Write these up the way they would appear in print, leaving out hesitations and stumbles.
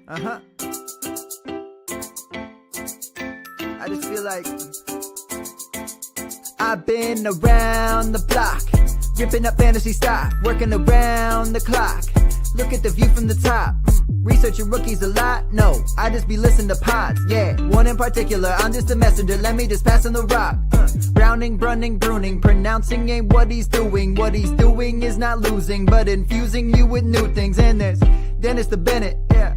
I just feel like I've been around the block, ripping up fantasy stock, working around the clock. Look at the view from the top. Researching rookies a lot? No, I just be listening to pods. Yeah, one in particular, I'm just a messenger. Let me just pass on the rock. Browning, brunning, pruning, pronouncing ain't what he's doing. What he's doing is not losing, but infusing you with new things. And there's Dynasty Bennett, yeah.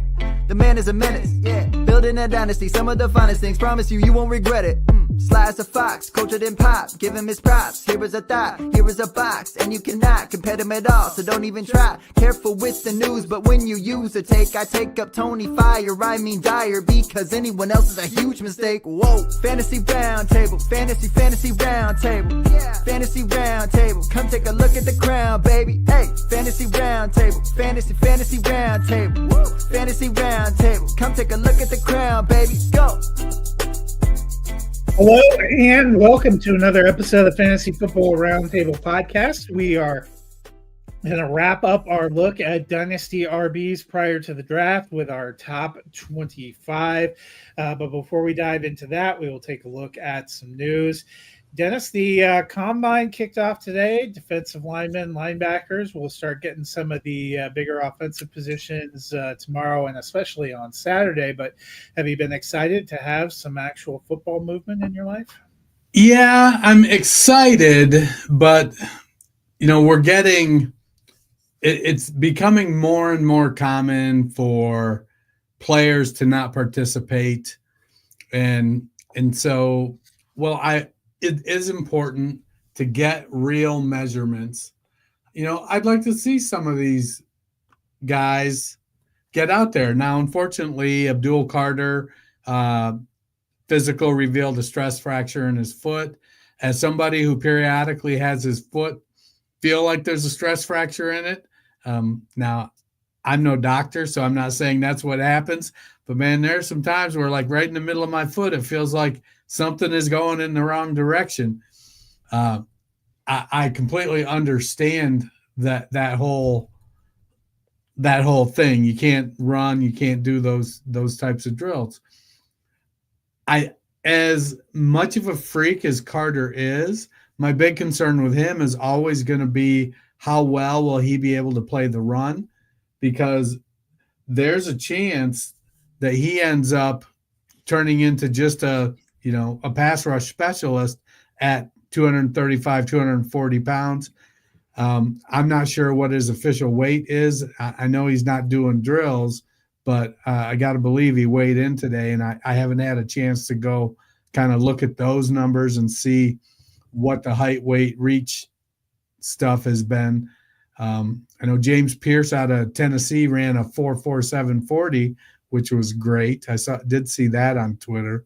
The man is a menace, yeah. Building a dynasty, some of the finest things. Promise you, you won't regret it. Sly as a fox, cultured in pop. Give him his props. Here is a thought, here is a box, and you cannot compare them at all. So don't even try. Careful with the news, but when you use a take, I take up Tony Fire. I mean Dyer, because anyone else is a huge mistake. Whoa, fantasy round table, fantasy round table, yeah. Fantasy round table. Come take a look at the crown, baby. Hey, fantasy round table, fantasy round table, woo. Fantasy round table. Come take a look at the crown, baby. Go. Hello and welcome to another episode of the Fantasy Football Roundtable Podcast. We are going to wrap up our look at Dynasty RBs prior to the draft with our top 25. But before we dive into that, we will take a look at some news. Dennis, the combine kicked off today. Defensive linemen, linebackers. We'll start getting some of the bigger offensive positions tomorrow and especially on Saturday. But have you been excited to have some actual football movement in your life? Yeah, I'm excited, but we're getting it's becoming more and more common for players to not participate, and so it is important to get real measurements. I'd like to see some of these guys get out there. Now, unfortunately, Abdul Carter, physical revealed a stress fracture in his foot. As somebody who periodically has his foot feel like there's a stress fracture in it. Now, I'm no doctor, so I'm not saying that's what happens. But, man, there's some times where, like, right in the middle of my foot, it feels like something is going in the wrong direction. I completely understand that whole thing. You can't run, you can't do those types of drills. As much of a freak as Carter is, my big concern with him is always going to be how well will he be able to play the run, because there's a chance that he ends up turning into just a pass rush specialist at 235, 240 pounds. I'm not sure what his official weight is. I know he's not doing drills, but I got to believe he weighed in today, and I haven't had a chance to go kind of look at those numbers and see what the height, weight, reach stuff has been. I know James Pierce out of Tennessee ran a 4.4740, which was great. Did see that on Twitter.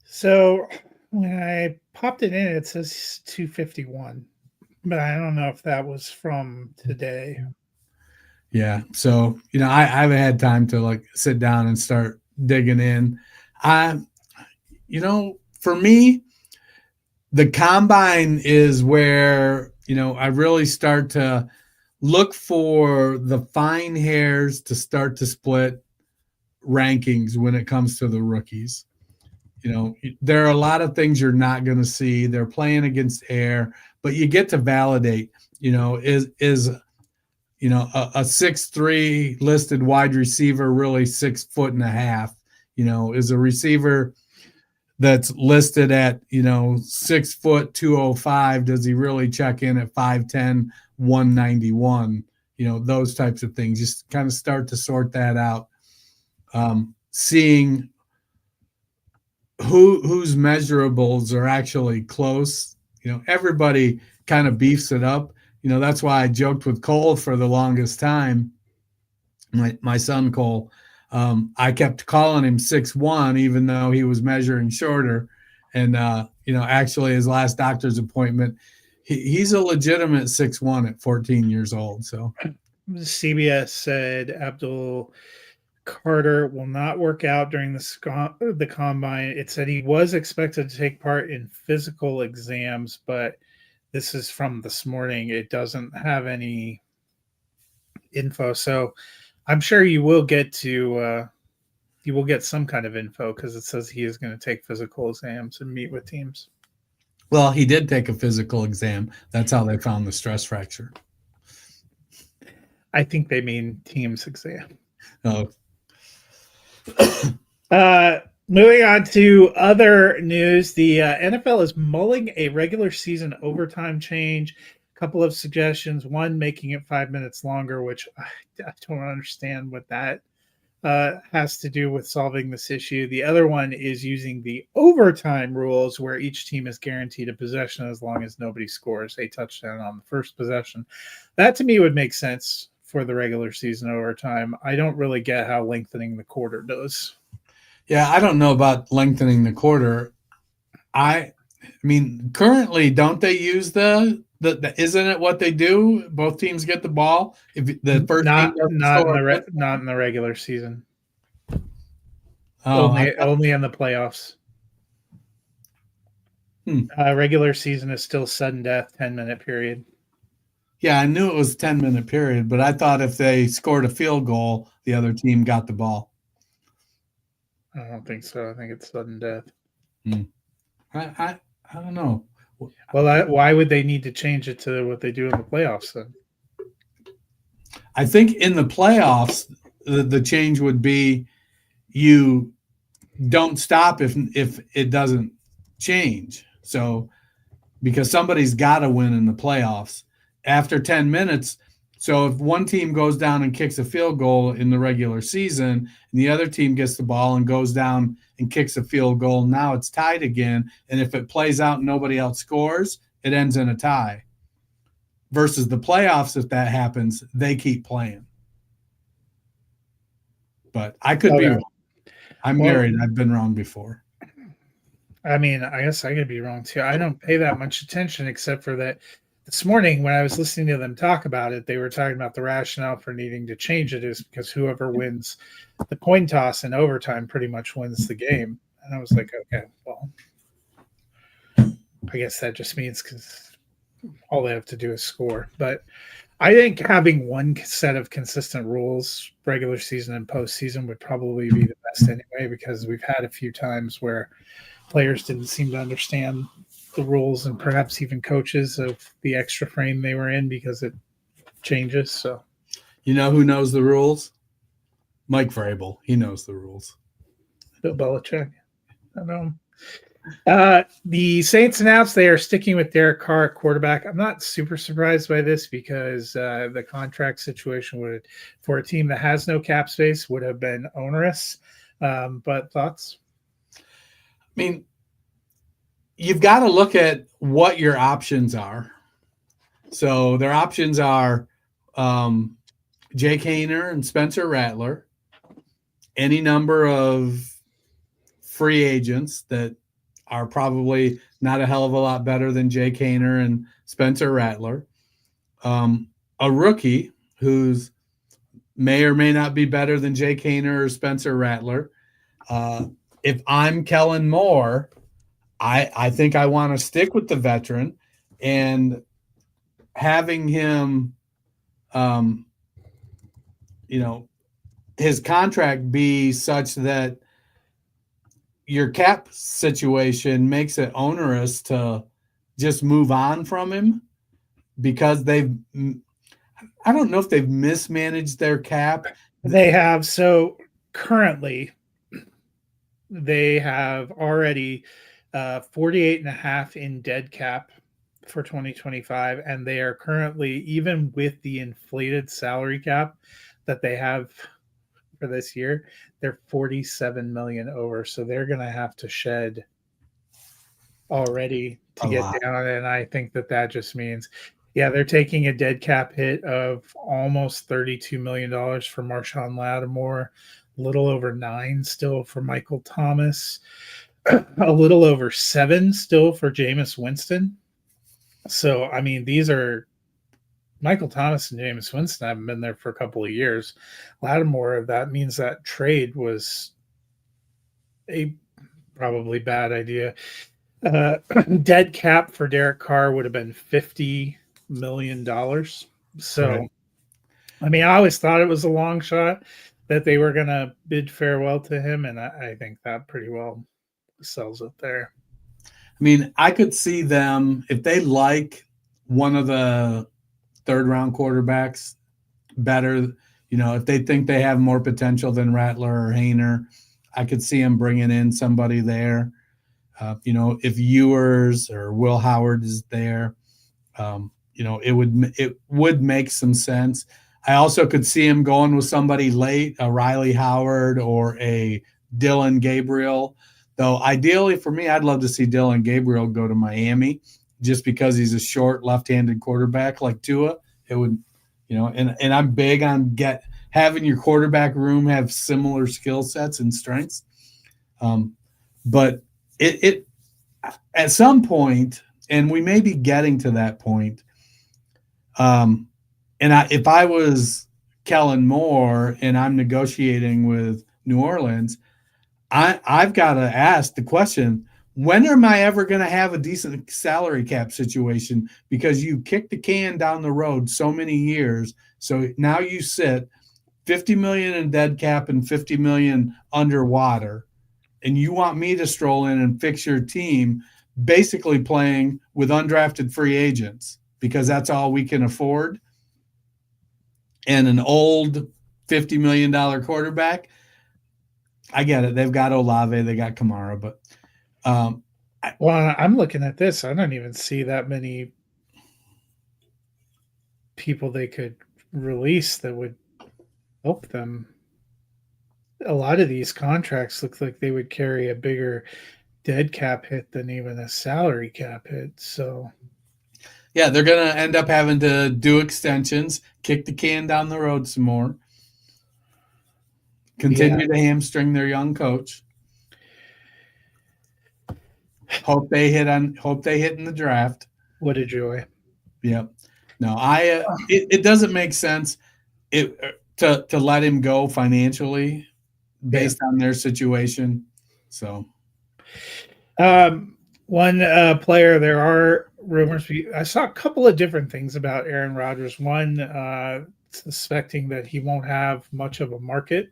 So when I popped it in, it says 251, but I don't know if that was from today. Yeah. So, I haven't had time to sit down and start digging in. For me, the combine is where, I really start to look for the fine hairs to start to split rankings when it comes to the rookies. There are a lot of things you're not going to see. They're playing against air, but you get to validate, is a 6'3" listed wide receiver really 6'1.5"? Is a receiver that's listed at 6 foot 205, does he really check in at 5'10", 191? Those types of things. Just kind of start to sort that out. Seeing whose measurables are actually close. Everybody kind of beefs it up. That's why I joked with Cole for the longest time. My son Cole, I kept calling him 6'1", even though he was measuring shorter. And actually his last doctor's appointment, he's a legitimate 6'1" at 14 years old. So CBS said Abdul Carter will not work out during the combine. It said he was expected to take part in physical exams, but this is from this morning. It doesn't have any info. So I'm sure you will get some kind of info because it says he is going to take physical exams and meet with teams. Well, he did take a physical exam. That's how they found the stress fracture. I think they mean teams exam. Oh. Moving on to other news, the NFL is mulling a regular season overtime change. A couple of suggestions. One, making it 5 minutes longer, which I don't understand what that has to do with solving this issue. The other one is using the overtime rules where each team is guaranteed a possession as long as nobody scores a touchdown on the first possession. That to me would make sense for the regular season overtime. I don't really get how lengthening the quarter does. Yeah, I don't know about lengthening the quarter. I mean, currently, don't they use the isn't it what they do? Both teams get the ball. If the first not team not in the regular season. Only in the playoffs. Regular season is still sudden death, 10-minute period. Yeah, I knew it was 10-minute period, but I thought if they scored a field goal, the other team got the ball. I don't think so. I think it's sudden death. I don't know. Well, why would they need to change it to what they do in the playoffs then? I think in the playoffs, the change would be you don't stop if it doesn't change. So because somebody's got to win in the playoffs after 10 minutes. So if one team goes down and kicks a field goal in the regular season and the other team gets the ball and goes down and kicks a field goal, now it's tied again. And if it plays out and nobody else scores, it ends in a tie. Versus the playoffs, if that happens, they keep playing. But I could be wrong. I'm married. I've been wrong before. I mean, I guess I could be wrong too. I don't pay that much attention except for that. This morning, when I was listening to them talk about it, they were talking about the rationale for needing to change it is because whoever wins the coin toss in overtime pretty much wins the game. And I was like, okay, well, I guess that just means because all they have to do is score. But I think having one set of consistent rules, regular season and postseason, would probably be the best anyway, because we've had a few times where players didn't seem to understand the rules and perhaps even coaches of the extra frame they were in because it changes. So, you know who knows the rules? Mike Vrabel. He knows the rules. Bill Belichick. I know. The Saints announced they are sticking with Derek Carr at quarterback. I'm not super surprised by this because the contract situation would, for a team that has no cap space, would have been onerous. But thoughts? I mean, you've got to look at what your options are. So their options are Jake Haener and Spencer Rattler, any number of free agents that are probably not a hell of a lot better than Jake Haener and Spencer Rattler, a rookie who's may or may not be better than Jake Haener or Spencer Rattler. If I'm Kellen Moore, I think I want to stick with the veteran and having him, his contract be such that your cap situation makes it onerous to just move on from him because I don't know if they've mismanaged their cap. They have. So currently they have already 48.5 in dead cap for 2025. And they are currently, even with the inflated salary cap that they have for this year, they're 47 million over. So they're going to have to shed already to get down. And I think that just means, they're taking a dead cap hit of almost $32 million for Marshawn Lattimore, a little over 9 still for Michael Thomas, a little over 7 still for Jameis Winston. So, I mean, these are Michael Thomas and Jameis Winston haven't been there for a couple of years. Lattimore, that means that trade was a probably bad idea. Dead cap for Derek Carr would have been $50 million. So I mean, I always thought it was a long shot that they were going to bid farewell to him, and I think that pretty well sells it there. I mean, I could see them, if they like one of the third-round quarterbacks better, if they think they have more potential than Rattler or Hayner, I could see them bringing in somebody there. If Ewers or Will Howard is there, it would make some sense. I also could see him going with somebody late, a Riley Howard or a Dylan Gabriel. Though ideally for me, I'd love to see Dylan Gabriel go to Miami just because he's a short left-handed quarterback like Tua. It would, and I'm big on having your quarterback room have similar skill sets and strengths. But it at some point, and we may be getting to that point, if I was Kellen Moore and I'm negotiating with New Orleans, I've got to ask the question, when am I ever going to have a decent salary cap situation? Because you kicked the can down the road so many years. So now you sit $50 million in dead cap and $50 million underwater. And you want me to stroll in and fix your team basically playing with undrafted free agents because that's all we can afford. And an old $50 million quarterback. I get it. They've got Olave, they got Kamara, but I'm looking at this. I don't even see that many people they could release that would help them. A lot of these contracts look like they would carry a bigger dead cap hit than even a salary cap hit. So yeah, they're going to end up having to do extensions, kick the can down the road some more, continue to hamstring their young coach. Hope they hit in the draft. What a joy. Yep. No, it doesn't make sense to let him go financially based on their situation. So one player, there are rumors. I saw a couple of different things about Aaron Rodgers. One, suspecting that he won't have much of a market.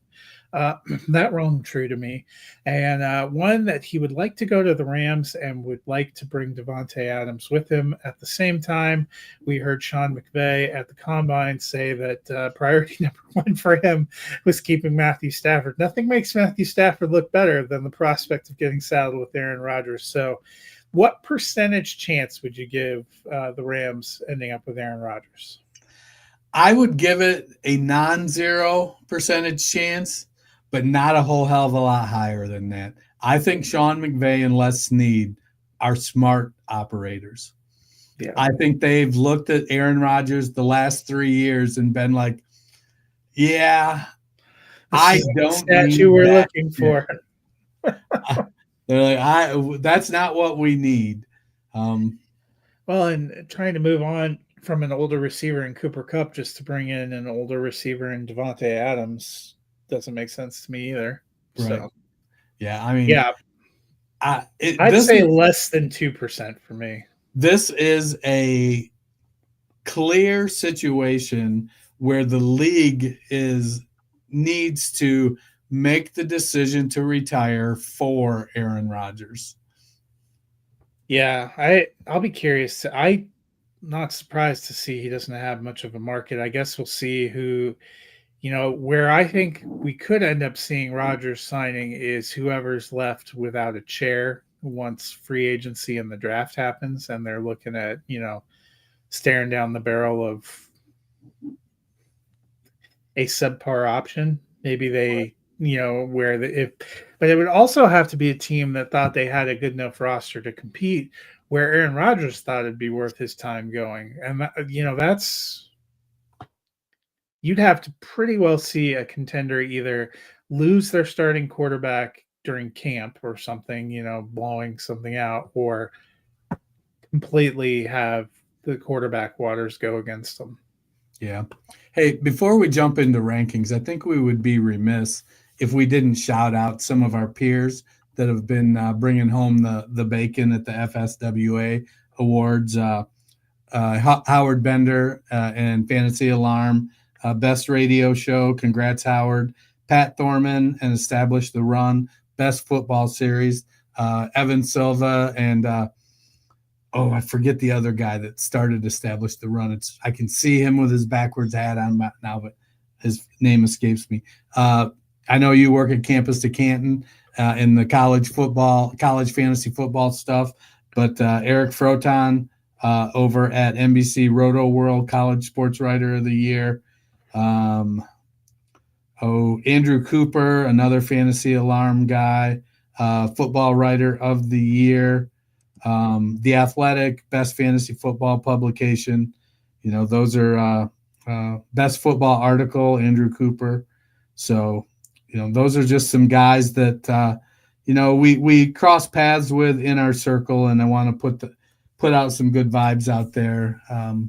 That rang true to me. And one that he would like to go to the Rams and would like to bring Davante Adams with him. At the same time, we heard Sean McVay at the Combine say that priority number one for him was keeping Matthew Stafford. Nothing makes Matthew Stafford look better than the prospect of getting saddled with Aaron Rodgers. So what percentage chance would you give the Rams ending up with Aaron Rodgers? I would give it a non-zero percentage chance, but not a whole hell of a lot higher than that. I think Sean McVay and Les Snead are smart operators. Yeah. I think they've looked at Aaron Rodgers the last 3 years and been like, yeah, I don't need you were looking for. They're like, that's not what we need. Well, and trying to move on from an older receiver in Cooper Kupp just to bring in an older receiver in Davante Adams doesn't make sense to me either. Right. So, yeah, I mean, yeah, I'd say less than 2% for me. This is a clear situation where the league needs to make the decision to retire for Aaron Rodgers. Yeah, I'll be curious. I'm not surprised to see he doesn't have much of a market. I guess we'll see who. Where I think we could end up seeing Rodgers signing is whoever's left without a chair once free agency and the draft happens, and they're looking at, staring down the barrel of a subpar option. Maybe they, but it would also have to be a team that thought they had a good enough roster to compete, where Aaron Rodgers thought it'd be worth his time going. And, that's. You'd have to pretty well see a contender either lose their starting quarterback during camp or something, blowing something out, or completely have the quarterback waters go against them. Yeah. Hey, before we jump into rankings, I think we would be remiss if we didn't shout out some of our peers that have been bringing home the bacon at the FSWA awards. Howard Bender and Fantasy Alarm Best Radio Show. Congrats, Howard. Pat Thorman and Establish the Run. Best Football Series. Evan Silva and I forget the other guy that started Establish the Run. I can see him with his backwards hat on now, but his name escapes me. I know you work at Campus to Canton in the college fantasy football stuff, but Eric Froton over at NBC Roto World College Sports Writer of the Year. Andrew Cooper, another fantasy alarm guy, football writer of the year. The Athletic, best fantasy football publication. Those are best football article, Andrew Cooper. So, those are just some guys that, we cross paths with in our circle, and I want to put out some good vibes out there.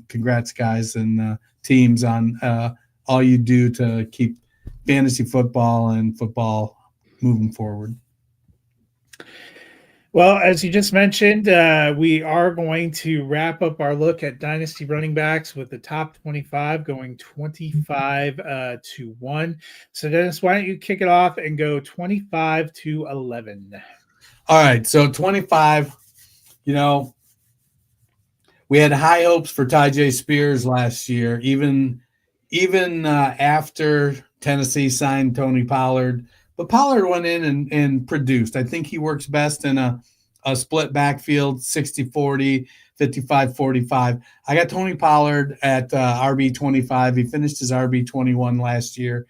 Congrats, guys and teams on all you do to keep fantasy football and football moving forward. Well, as you just mentioned, we are going to wrap up our look at Dynasty Running Backs with the top 25 going 25 to 1. So, Dennis, why don't you kick it off and go 25 to 11? All right. So, 25, we had high hopes for Tyjae Spears last year, even after Tennessee signed Tony Pollard. But Pollard went in and produced. I think he works best in a split backfield, 60-40, 55-45. I got Tony Pollard at RB25. He finished his RB21 last year.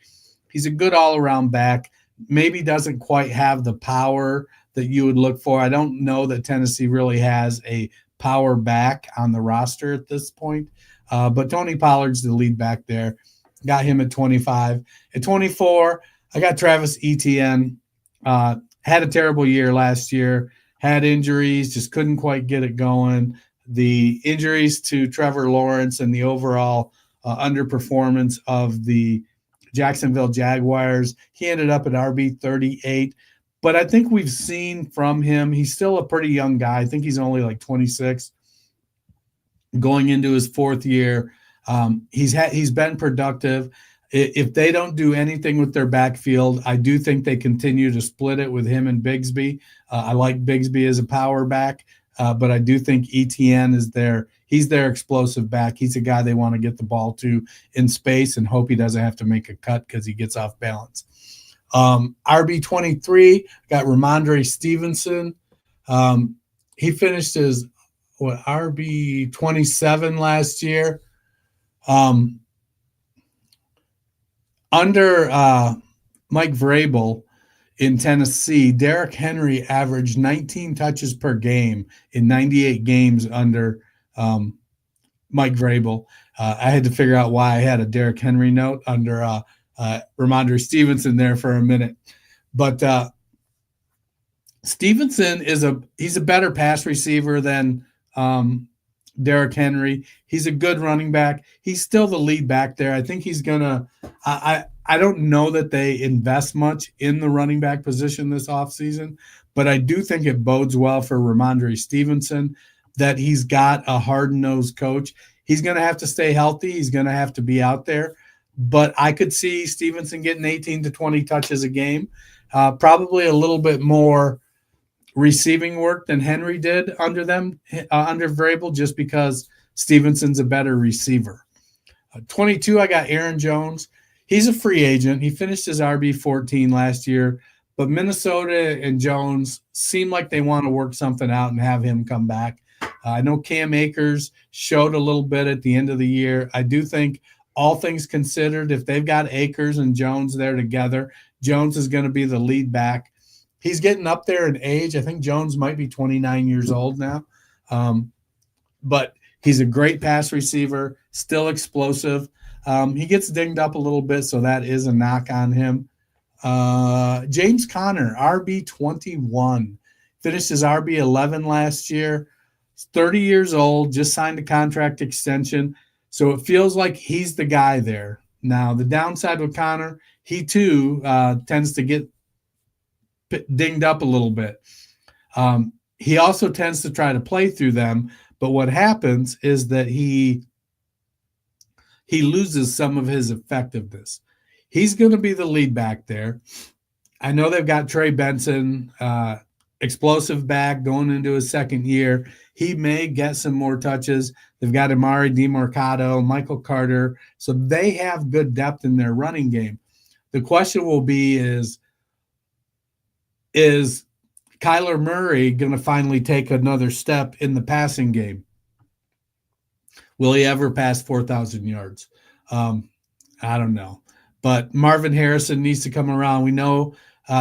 He's a good all-around back. Maybe doesn't quite have the power that you would look for. I don't know that Tennessee really has a power back on the roster at this point. But Tony Pollard's the lead back there. Got him at 25. At 24, I got Travis Etienne. Had a terrible year last year. Had injuries, just couldn't quite get it going. The injuries to Trevor Lawrence and the overall underperformance of the Jacksonville Jaguars, he ended up at RB38. But I think we've seen from him, he's still a pretty young guy. I think he's only like 26 going into his fourth year. He's been productive. If they don't do anything with their backfield, I do think they continue to split it with him and Bigsby. I like Bigsby as a power back, but I do think Etienne is there. He's their explosive back. He's a guy they want to get the ball to in space and hope he doesn't have to make a cut because he gets off balance. RB23, got Ramondre Stevenson. He finished his RB27 last year. Under Mike Vrabel in Tennessee, Derrick Henry averaged 19 touches per game in 98 games under Mike Vrabel. I had to figure out why I had a Derrick Henry note under Ramondre Stevenson there for a minute. But Stevenson he's a better pass receiver than Derrick Henry. He's a good running back. He's still the lead back there. I think he's gonna. I don't know that they invest much in the running back position this offseason, but I do think it bodes well for Ramondre Stevenson that he's got a hard-nosed coach. He's going to have to stay healthy. He's going to have to be out there, but I could see Stevenson getting 18 to 20 touches a game, probably a little bit more receiving work than Henry did under Vrabel, just because Stevenson's a better receiver. 22, I got Aaron Jones. He's a free agent. He finished his RB14 last year, but Minnesota and Jones seem like they want to work something out and have him come back. I know Cam Akers showed a little bit at the end of the year. I do think, all things considered, if they've got Akers and Jones there together, Jones is going to be the lead back. He's getting up there in age. I think Jones might be 29 years old now. But he's a great pass receiver, still explosive. He gets dinged up a little bit, so that is a knock on him. James Conner, RB21, finished his RB11 last year. He's 30 years old, just signed a contract extension, so it feels like he's the guy there. Now, the downside with Conner, he too tends to get dinged up a little bit. He also tends to try to play through them, but what happens is that he he loses some of his effectiveness. He's going to be the lead back there. I know they've got Trey Benson, explosive back going into his second year. He may get some more touches. They've got Amari DiMercato, Michael Carter. So they have good depth in their running game. The question will be is Kyler Murray going to finally take another step in the passing game? Will he ever pass 4,000 yards? I don't know. But Marvin Harrison needs to come around. We know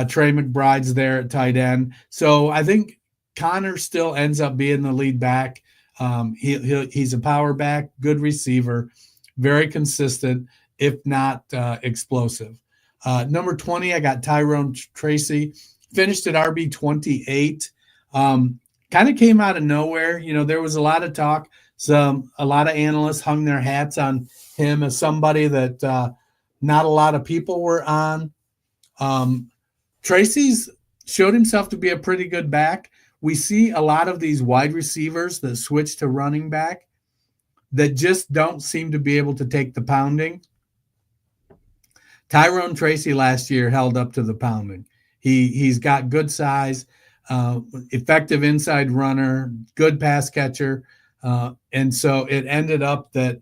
Trey McBride's there at tight end. So I think Connor still ends up being the lead back. He's a power back, good receiver, very consistent, if not explosive. Number 20, I got Tyrone Tracy. Finished at RB 28. Kind of came out of nowhere. There was a lot of talk. A lot of analysts hung their hats on him as somebody that not a lot of people were on. Tracy's showed himself to be a pretty good back. We see a lot of these wide receivers that switch to running back that just don't seem to be able to take the pounding. Tyrone Tracy last year held up to the pounding. He's got good size, effective inside runner, good pass catcher. And so it ended up that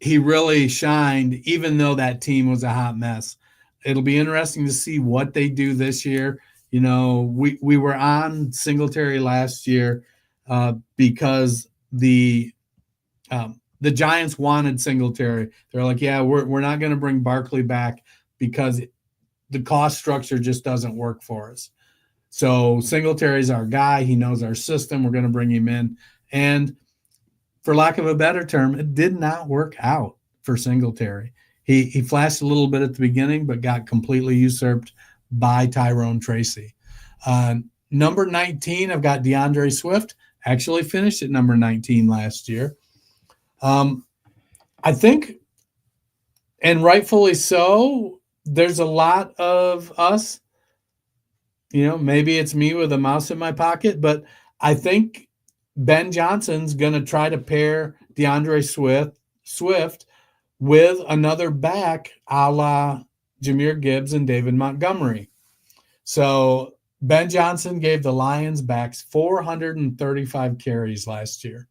he really shined, even though that team was a hot mess. It'll be interesting to see what they do this year. We were on Singletary last year because the Giants wanted Singletary. They're like, yeah, we're not going to bring Barkley back because the cost structure just doesn't work for us. So Singletary's our guy. He knows our system. We're going to bring him in. And for lack of a better term, it did not work out for Singletary. He flashed a little bit at the beginning, but got completely usurped by Tyrone Tracy. Number 19, I've got DeAndre Swift. Actually finished at number 19 last year. I think, and rightfully so, there's a lot of us, maybe it's me with a mouse in my pocket, but I think Ben Johnson's going to try to pair DeAndre Swift with another back a la Jahmyr Gibbs and David Montgomery. So Ben Johnson gave the Lions backs 435 carries last year.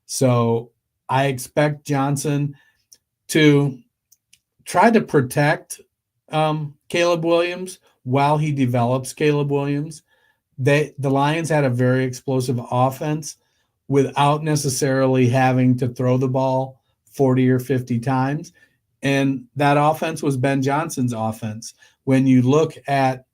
So I expect Johnson to try to protect Caleb Williams while he develops Caleb Williams. The Lions had a very explosive offense without necessarily having to throw the ball 40 or 50 times. And that offense was Ben Johnson's offense. When you look at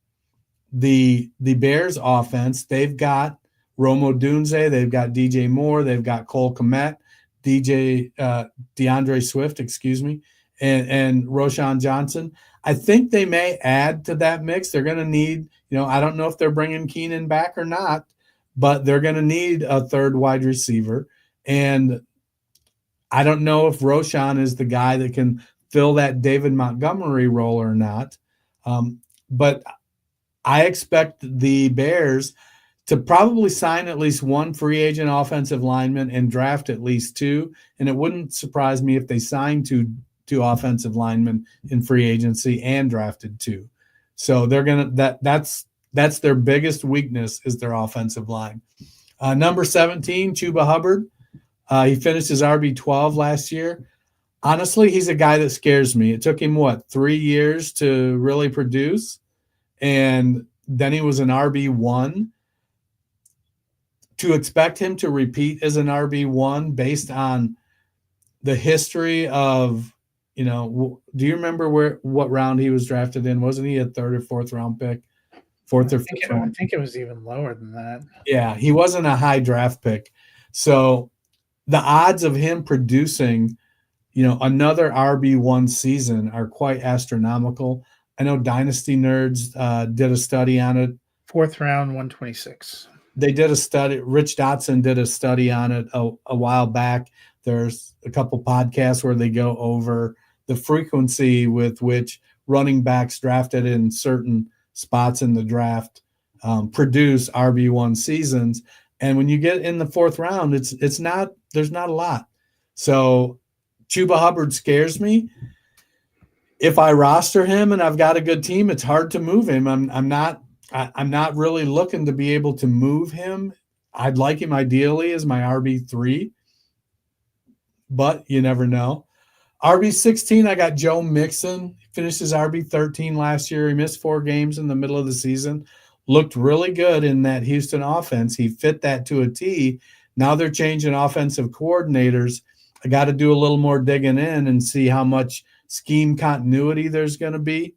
the Bears offense, they've got Rome Odunze, they've got DJ Moore, they've got Cole Kmet, DeAndre Swift, and Roschon Johnson. I think they may add to that mix. They're going to need, I don't know if they're bringing Keenan back or not, but they're going to need a third wide receiver. And I don't know if Roschon is the guy that can fill that David Montgomery role or not. But I expect the Bears to probably sign at least one free agent offensive lineman and draft at least two. And it wouldn't surprise me if they signed two offensive linemen in free agency and drafted two. So they're going to that's their biggest weakness is their offensive line. Number 17, Chuba Hubbard. He finished his RB12 last year. Honestly, he's a guy that scares me. It took him, 3 years to really produce? And then he was an RB1. To expect him to repeat as an RB1 based on the history of, do you remember what round he was drafted in? Wasn't he a third or fourth round pick? Fourth or fifth round? I think it was even lower than that. Yeah, he wasn't a high draft pick. So the odds of him producing, another RB1 season are quite astronomical. I know Dynasty Nerds did a study on it. Fourth round, 126. They did a study. Rich Dotson did a study on it a while back. There's a couple podcasts where they go over the frequency with which running backs drafted in certain spots in the draft produce RB1 seasons. And when you get in the fourth round, there's not a lot. So Chuba Hubbard scares me. If I roster him and I've got a good team, it's hard to move him. I'm not really looking to be able to move him. I'd like him ideally as my RB3, but you never know. RB16, I got Joe Mixon. He finished his RB13 last year. He missed 4 games in the middle of the season. Looked really good in that Houston offense. He fit that to a T. Now they're changing offensive coordinators. I got to do a little more digging in and see how much scheme continuity there's going to be.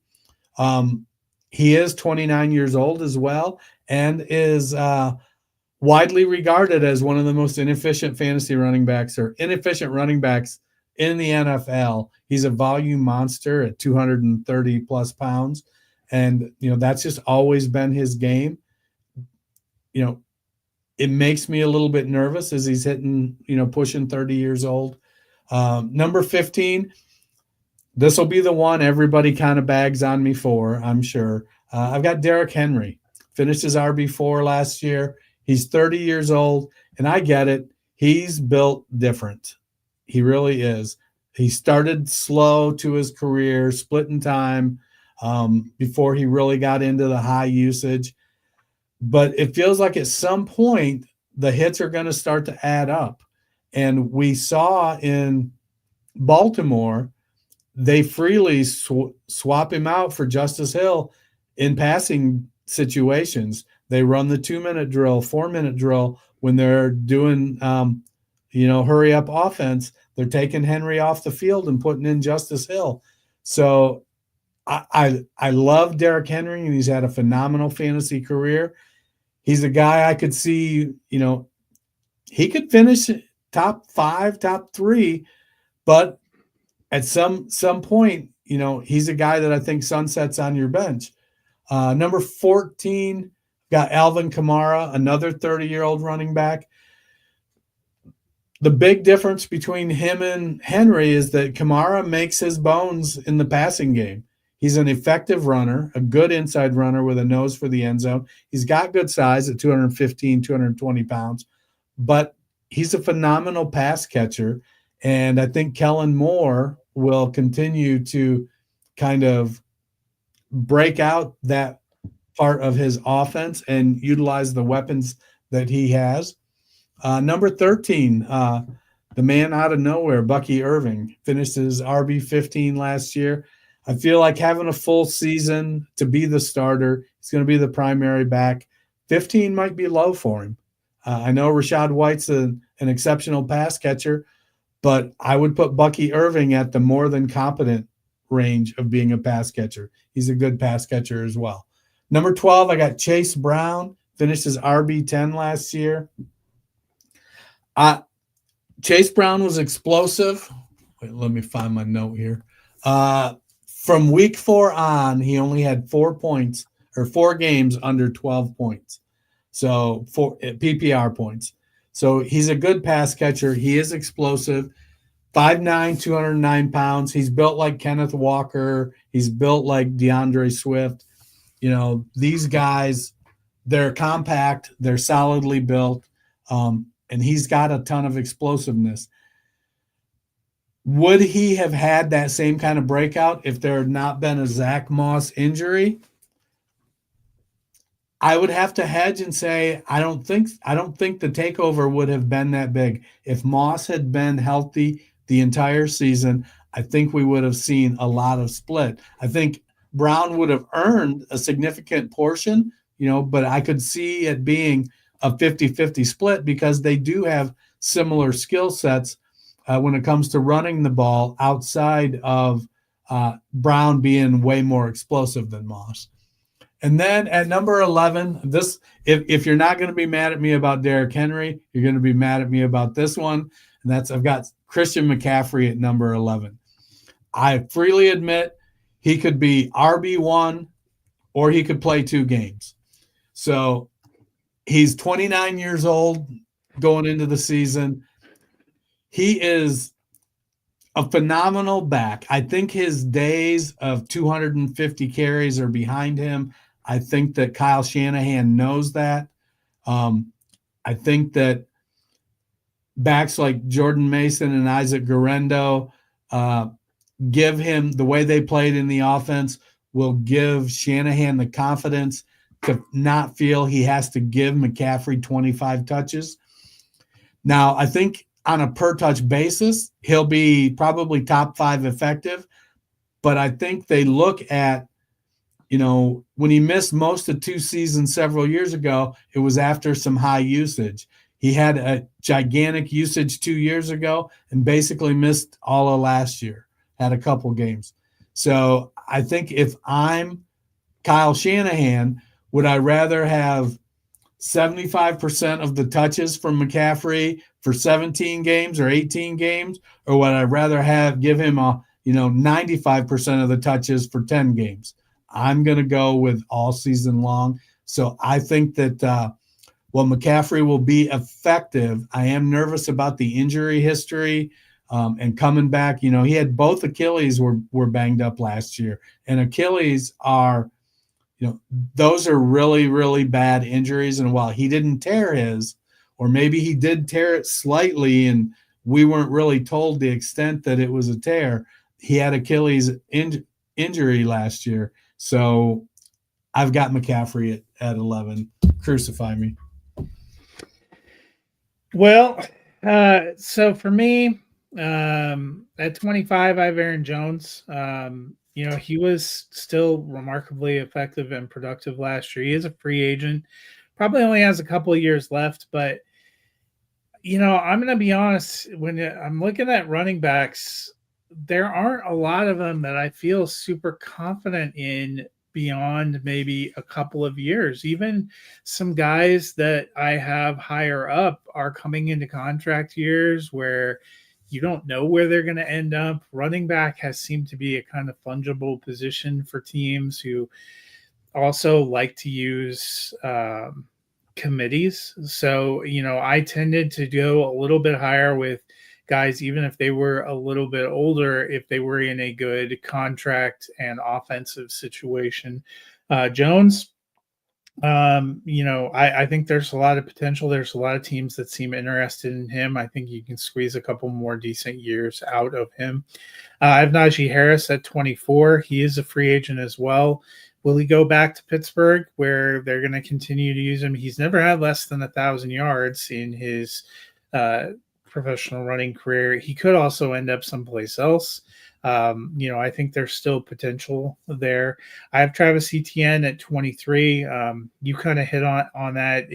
He is 29 years old as well and is widely regarded as one of the most inefficient fantasy running backs or inefficient running backs in the NFL. He's a volume monster at 230 plus pounds. And, that's just always been his game. It makes me a little bit nervous as he's hitting, pushing 30 years old. Number 15, this will be the one everybody kind of bags on me for, I'm sure. I've got Derrick Henry. Finished his RB4 last year. He's 30 years old, and I get it. He's built different. He really is. He started slow to his career, splitting time before he really got into the high usage. But it feels like at some point the hits are going to start to add up. And we saw in Baltimore, they freely swap him out for Justice Hill in passing situations. They run the 2-minute drill, 4-minute drill when they're doing, hurry up offense. They're taking Henry off the field and putting in Justice Hill. So I love Derrick Henry, and he's had a phenomenal fantasy career. He's a guy I could see, he could finish top 5, top 3, but at some point, he's a guy that I think sunsets on your bench. Number 14, got Alvin Kamara, another 30-year-old running back. The big difference between him and Henry is that Kamara makes his bones in the passing game. He's an effective runner, a good inside runner with a nose for the end zone. He's got good size at 215, 220 pounds, but he's a phenomenal pass catcher. And I think Kellen Moore will continue to kind of break out that part of his offense and utilize the weapons that he has. Number 13, the man out of nowhere, Bucky Irving, finished his RB15 last year. I feel like having a full season to be the starter, he's going to be the primary back. 15 might be low for him. I know Rachaad White's an exceptional pass catcher, but I would put Bucky Irving at the more than competent range of being a pass catcher. He's a good pass catcher as well. Number 12, I got Chase Brown, finished his RB10 last year. Chase Brown was explosive. Wait, let me find my note here. From week 4 on, he only had 4 points or 4 games under 12 points. So 4 PPR points. So he's a good pass catcher. He is explosive. 5'9", 209 pounds. He's built like Kenneth Walker. He's built like DeAndre Swift. These guys, they're compact. They're solidly built. And he's got a ton of explosiveness. Would he have had that same kind of breakout if there had not been a Zach Moss injury? I would have to hedge and say I don't think the takeover would have been that big. If Moss had been healthy the entire season, I think we would have seen a lot of split. I think Brown would have earned a significant portion, but I could see it being a 50-50 split because they do have similar skill sets when it comes to running the ball outside of Brown being way more explosive than Moss. And then at number 11, if you're not going to be mad at me about Derrick Henry, you're going to be mad at me about this one. And I've got Christian McCaffrey at number 11. I freely admit he could be RB1 or he could play 2 games. So he's 29 years old going into the season. He is a phenomenal back. I think his days of 250 carries are behind him. I think that Kyle Shanahan knows that. I think that backs like Jordan Mason and Isaac Guerrero give him the way they played in the offense, will give Shanahan the confidence to not feel he has to give McCaffrey 25 touches. Now, I think on a per touch basis, he'll be probably top 5 effective. But I think they look at, when he missed most of 2 seasons several years ago, it was after some high usage. He had a gigantic usage 2 years ago and basically missed all of last year, had a couple games. So I think if I'm Kyle Shanahan, would I rather have 75% of the touches from McCaffrey for 17 games or 18 games, or would I rather give him 95% of the touches for 10 games? I'm going to go with all season long. So I think that while McCaffrey will be effective, I am nervous about the injury history and coming back. He had both Achilles were banged up last year, and Achilles are, those are really, really bad injuries. And while he didn't tear his, or maybe he did tear it slightly and we weren't really told the extent that it was a tear, he had Achilles injury last year. So I've got McCaffrey at 11. Crucify me. Well, so for me, at 25, I have Aaron Jones. He was still remarkably effective and productive last year. He is a free agent, probably only has a couple of years left, but I'm going to be honest, when I'm looking at running backs, there aren't a lot of them that I feel super confident in beyond maybe a couple of years. Even some guys that I have higher up are coming into contract years where you don't know where they're going to end up. Running back has seemed to be a kind of fungible position for teams who also like to use committees. So, I tended to go a little bit higher with guys, even if they were a little bit older, if they were in a good contract and offensive situation. Jones, I think there's a lot of potential. There's a lot of teams that seem interested in him. I think you can squeeze a couple more decent years out of him. I have Najee Harris at 24. He is a free agent as well. Will he go back to Pittsburgh where they're going to continue to use him? He's never had less than 1,000 yards in his professional running career. He could also end up someplace else. I think there's still potential there. I have Travis Etienne at 23. You kind of hit on that.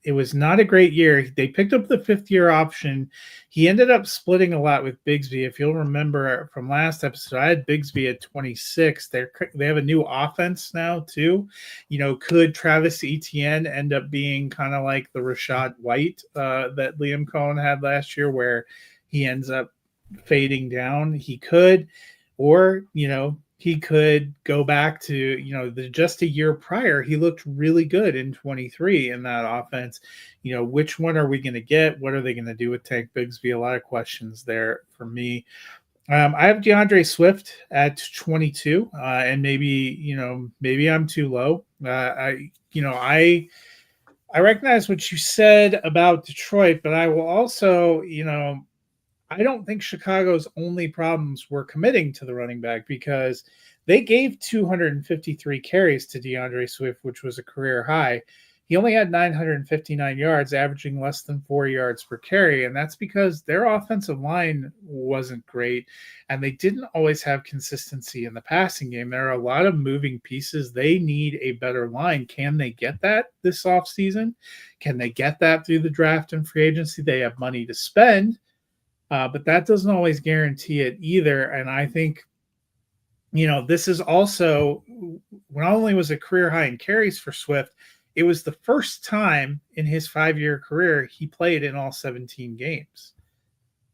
It was not a great year. They picked up the 5th-year option. He ended up splitting a lot with Bigsby. If you'll remember from last episode, I had Bigsby at 26. They have a new offense now too. Could Travis Etienne end up being kind of like the Rashad White that Liam Cohen had last year, where he ends up fading down? He could, or he could go back to just a year prior. He looked really good in 23 in that offense. Which one are we going to get? What are they going to do with Tank Bigsby? A lot of questions there for me. I have DeAndre Swift at 22, and maybe I'm too low. I recognize what you said about Detroit, but I will also, I don't think Chicago's only problems were committing to the running back, because they gave 253 carries to DeAndre Swift, which was a career high. He only had 959 yards, averaging less than 4 yards per carry, and that's because their offensive line wasn't great, and they didn't always have consistency in the passing game. There are a lot of moving pieces. They need a better line. Can they get that this offseason? Can they get that through the draft and free agency? They have money to spend. But that doesn't always guarantee it either. And I think, this is also, not only was a career high in carries for Swift, it was the first time in his 5-year career he played in all 17 games.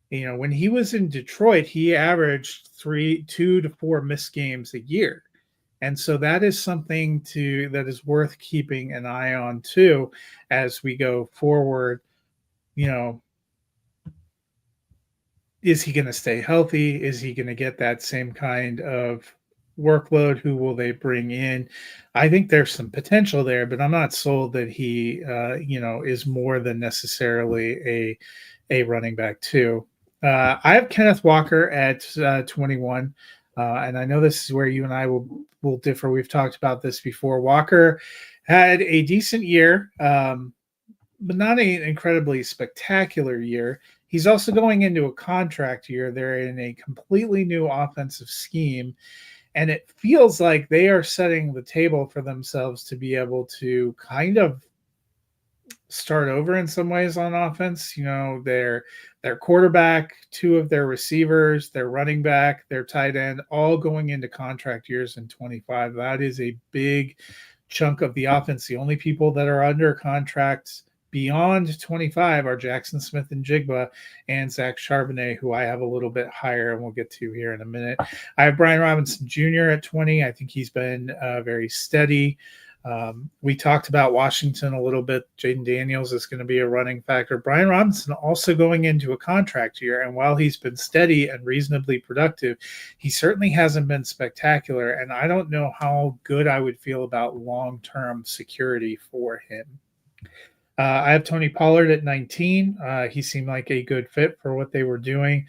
When he was in Detroit, he averaged 2 to 4 missed games a year. And so that is something that is worth keeping an eye on too, as we go forward. Is he going to stay healthy? Is he going to get that same kind of workload? Who will they bring in? I think there's some potential there, but I'm not sold that he, is more than necessarily a running back too. I have Kenneth Walker at 21. And I know this is where you and I will differ. We've talked about this before. Walker had a decent year, but not an incredibly spectacular year. He's also going into a contract year. They're in a completely new offensive scheme. And it feels like they are setting the table for themselves to be able to kind of start over in some ways on offense. Their quarterback, two of their receivers, their running back, their tight end, all going into contract years in 25. That is a big chunk of the offense. The only people that are under contracts beyond 25 are Jackson Smith and Jigba and Zach Charbonnet, who I have a little bit higher, and we'll get to here in a minute. I have Brian Robinson Jr. at 20. I think he's been very steady. We talked about Washington a little bit. Jaden Daniels is going to be a running factor. Brian Robinson also going into a contract year, and while he's been steady and reasonably productive, he certainly hasn't been spectacular, and I don't know how good I would feel about long-term security for him. I have Tony Pollard at 19. He seemed like a good fit for what they were doing.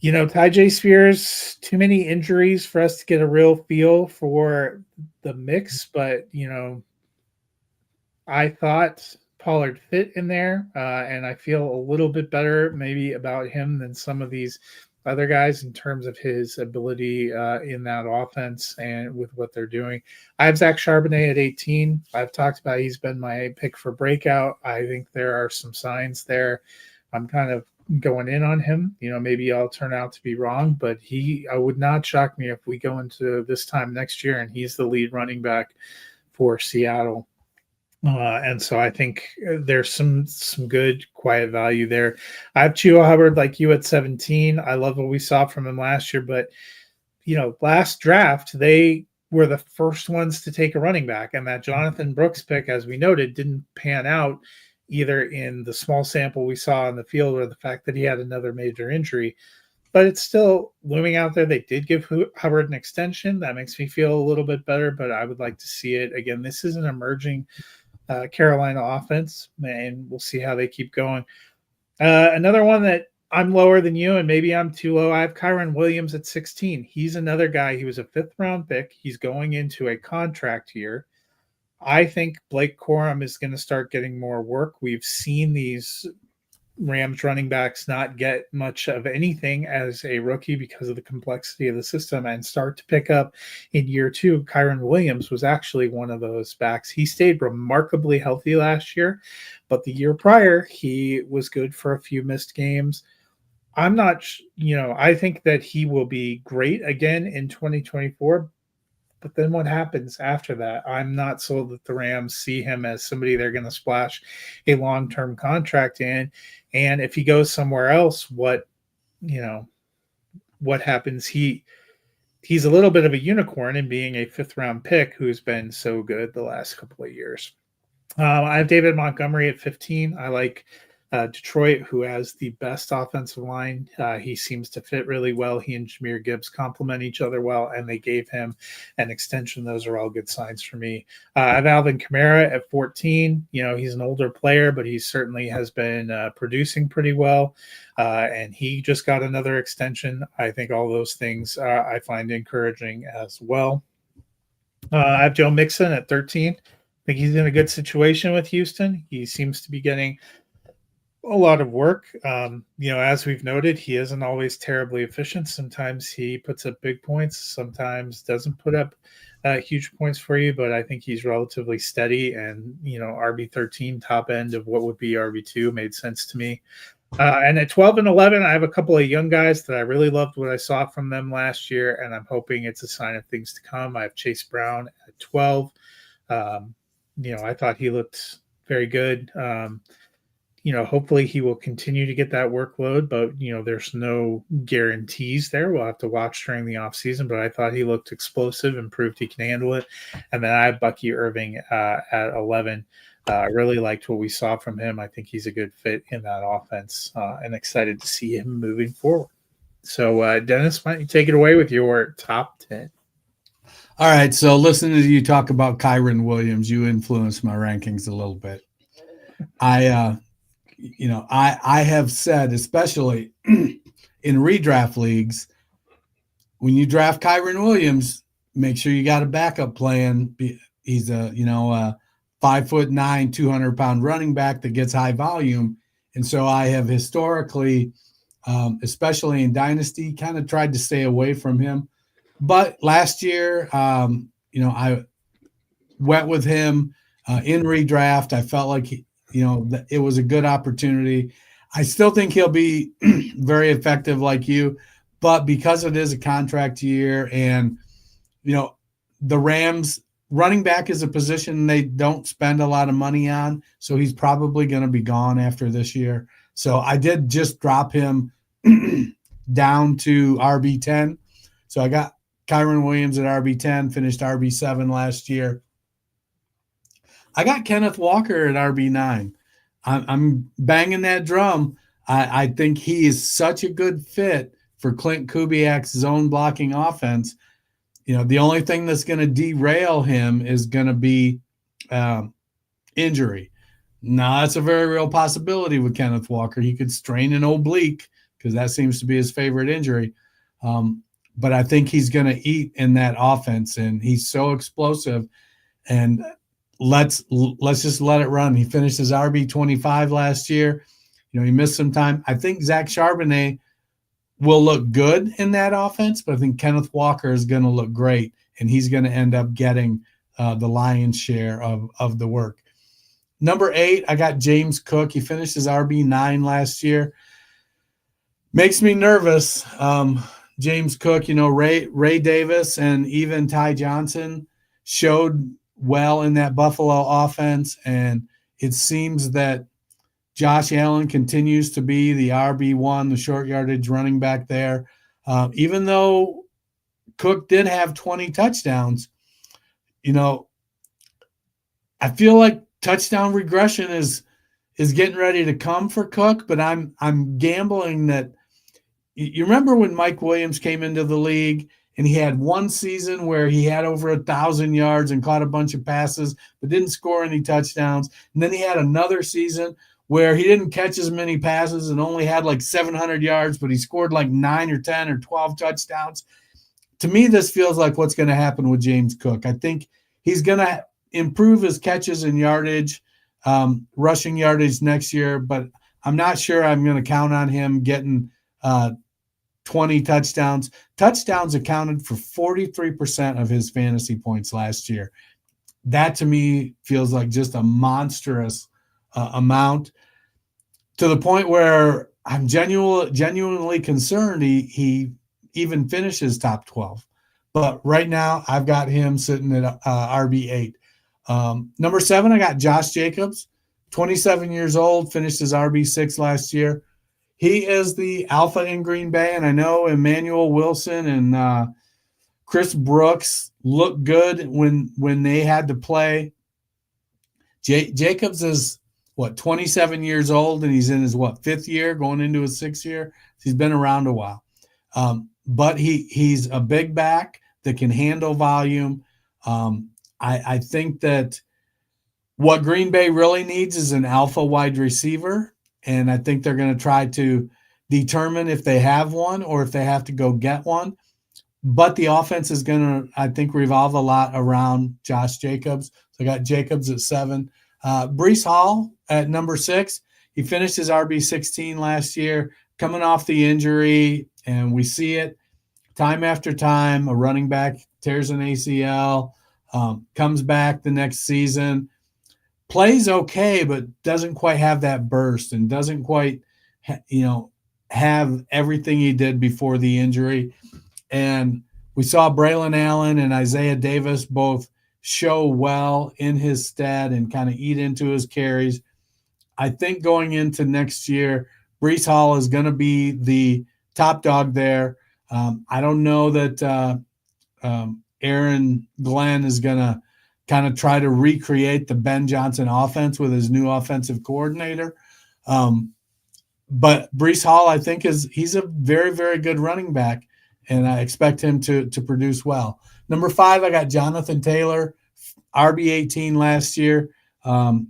Ty Spears, too many injuries for us to get a real feel for the mix, but, I thought Pollard fit in there, and I feel a little bit better maybe about him than some of these other guys in terms of his ability in that offense and with what they're doing. I have Zach Charbonnet at 18. I've talked about he's been my pick for breakout. I think there are some signs there. I'm kind of going in on him. Maybe I'll turn out to be wrong, but I would not shock me if we go into this time next year and he's the lead running back for Seattle. And so I think there's some good quiet value there. I have Chuba Hubbard like you at 17. I love what we saw from him last year, but last draft they were the first ones to take a running back, and that Jonathan Brooks pick, as we noted, didn't pan out either in the small sample we saw on the field or the fact that he had another major injury. But it's still looming out there. They did give Hubbard an extension. That makes me feel a little bit better, but I would like to see it. Again, this is an emerging Carolina offense, and we'll see how they keep going. Another one that I'm lower than you, and maybe I'm too low. I have Kyron Williams at 16. He's another guy. He was a 5th-round pick. He's going into a contract year. I think Blake Corum is going to start getting more work. We've seen these Rams running backs not get much of anything as a rookie because of the complexity of the system and start to pick up in year 2. Kyron Williams was actually one of those backs. He stayed remarkably healthy last year, but the year prior, he was good for a few missed games. I'm not, I think that he will be great again in 2024. But then what happens after that? I'm not sold that the Rams see him as somebody they're going to splash a long-term contract in. And if he goes somewhere else, what happens? He's a little bit of a unicorn in being a 5th-round pick who's been so good the last couple of years. I have David Montgomery at 15. I like Detroit, who has the best offensive line. He seems to fit really well. He and Jahmyr Gibbs complement each other well, and they gave him an extension. Those are all good signs for me. I have Alvin Kamara at 14. He's an older player, but he certainly has been producing pretty well, and he just got another extension. I think all those things I find encouraging as well. I have Joe Mixon at 13. I think he's in a good situation with Houston. He seems to be getting a lot of work. As we've noted, he isn't always terribly efficient. Sometimes he puts up big points, sometimes doesn't put up huge points for you, but I think he's relatively steady, and RB13 top end of what would be RB2 made sense to me. And at 12 and 11, I have a couple of young guys that I really loved what I saw from them last year, and I'm hoping it's a sign of things to come. I have Chase Brown at 12. I thought he looked very good. Hopefully he will continue to get that workload, but, there's no guarantees there. We'll have to watch during the offseason, but I thought he looked explosive and proved he can handle it. And then I have Bucky Irving at 11. I really liked what we saw from him. I think he's a good fit in that offense, and excited to see him moving forward. So, Dennis, why don't you take it away with your top 10? All right, so listening to you talk about Kyron Williams, you influenced my rankings a little bit. I have said, especially in redraft leagues, when you draft Kyron Williams, make sure you got a backup plan. He's a 5'9", 200-pound running back that gets high volume. And so I have historically, especially in Dynasty, kind of tried to stay away from him. But last year, I went with him in redraft. I felt like, it was a good opportunity. I still think he'll be very effective like you, but because it is a contract year and, the Rams running back is a position they don't spend a lot of money on. So he's probably going to be gone after this year. So I did just drop him down to RB10. So I got Kyron Williams at RB10, finished RB7 last year. I got Kenneth Walker at RB9. I'm banging that drum. I think he is such a good fit for Clint Kubiak's zone blocking offense. The only thing that's going to derail him is going to be injury. Now, that's a very real possibility with Kenneth Walker. He could strain an oblique because that seems to be his favorite injury. But I think he's going to eat in that offense, and he's so explosive. And let's just let it run. He finished his RB25 last year. He missed some time. I think Zach Charbonnet will look good in that offense, but I think Kenneth Walker is going to look great, and he's going to end up getting the lion's share of the work. Number 8, I got James Cook. He finished his RB9 last year. Makes me nervous. James Cook, Ray Davis and even Ty Johnson showed well in that Buffalo offense, and it seems that Josh Allen continues to be the RB1, the short yardage running back there. Even though Cook did have 20 touchdowns, I feel like touchdown regression is getting ready to come for Cook, but I'm gambling that you remember when Mike Williams came into the league and he had one season where he had over 1,000 yards and caught a bunch of passes, but didn't score any touchdowns. And then he had another season where he didn't catch as many passes and only had like 700 yards, but he scored like 9 or 10 or 12 touchdowns. To me, this feels like what's going to happen with James Cook. I think he's going to improve his catches and yardage, rushing yardage next year, but I'm not sure I'm going to count on him getting 20 touchdowns. Touchdowns accounted for 43% of his fantasy points last year. That to me feels like just a monstrous amount, to the point where I'm genuinely concerned he even finishes top 12. But right now I've got him sitting at RB8. Number 7, I got Josh Jacobs, 27 years old, finished his RB6 last year. He is the alpha in Green Bay, and I know Emmanuel Wilson and Chris Brooks looked good when they had to play. Jacobs is 27 years old, and he's in his 5th year, going into his 6th year. He's been around a while, but he's a big back that can handle volume. I think that what Green Bay really needs is an alpha wide receiver, and I think they're going to try to determine if they have one or if they have to go get one. But the offense is going to, I think, revolve a lot around Josh Jacobs. So I got Jacobs at 7. Breece Hall at number 6. He finished his RB16 last year, coming off the injury, and we see it time after time. A running back tears an ACL, comes back the next season, plays okay, but doesn't quite have that burst and doesn't quite, have everything he did before the injury. And we saw Braylon Allen and Isaiah Davis both show well in his stead and kind of eat into his carries. I think going into next year, Breece Hall is going to be the top dog there. I don't know that Aaron Glenn is going to kind of try to recreate the Ben Johnson offense with his new offensive coordinator. But Breece Hall, I think, he's a very, very good running back, and I expect him to produce well. Number 5, I got Jonathan Taylor, RB18 last year. The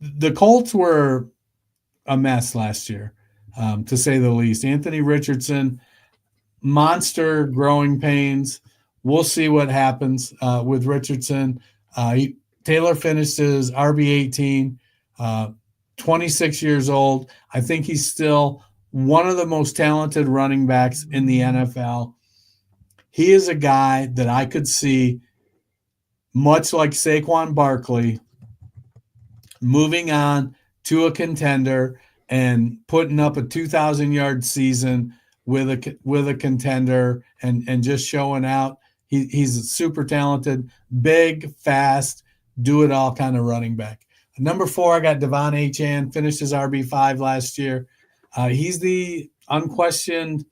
the Colts were a mess last year, to say the least. Anthony Richardson, monster growing pains. We'll see what happens with Richardson. Taylor finished his RB18, 26 years old. I think he's still one of the most talented running backs in the NFL. He is a guy that I could see, much like Saquon Barkley, moving on to a contender and putting up a 2,000-yard season with a contender and just showing out. He's super talented, big, fast, do-it-all kind of running back. Number 4, I got Devon Achane, finished his RB5 last year. He's the unquestioned,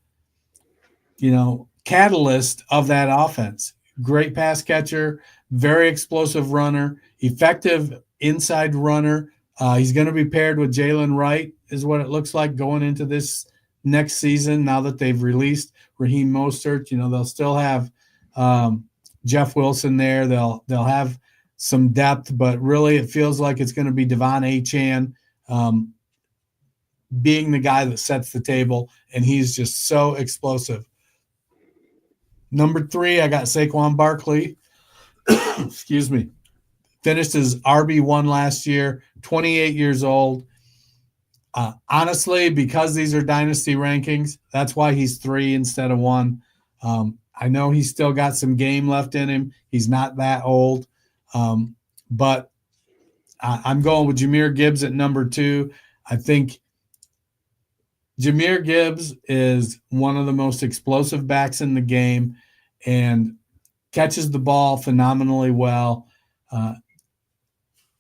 catalyst of that offense. Great pass catcher, very explosive runner, effective inside runner. He's going to be paired with Jalen Wright, is what it looks like going into this next season. Now that they've released Raheem Mostert, they'll still have Jeff Wilson there. They'll have some depth, but really it feels like it's going to be Devon Achane being the guy that sets the table, and he's just so explosive. Number 3, I got Saquon Barkley. Excuse me. Finished his RB1 last year, 28 years old. Honestly, because these are dynasty rankings, that's why he's 3 instead of 1. I know he's still got some game left in him. He's not that old. But I'm going with Jahmyr Gibbs at number 2. I think Jahmyr Gibbs is one of the most explosive backs in the game and catches the ball phenomenally well.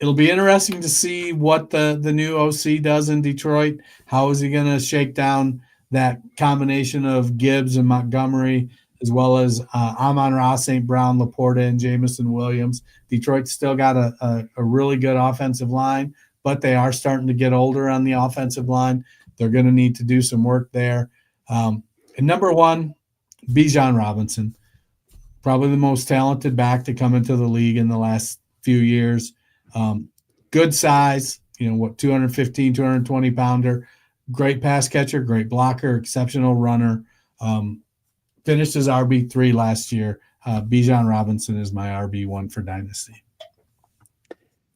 It'll be interesting to see what the new OC does in Detroit. How is he going to shake down that combination of Gibbs and Montgomery, as well as Amon-Ra, St. Brown, Laporta, and Jamison Williams? Detroit's still got a really good offensive line, but they are starting to get older on the offensive line. They're going to need to do some work there. And number 1, Bijan Robinson, probably the most talented back to come into the league in the last few years. Good size, 215, 220 pounder, great pass catcher, great blocker, exceptional runner. Finished his RB3 last year. Bijan Robinson is my RB1 for Dynasty.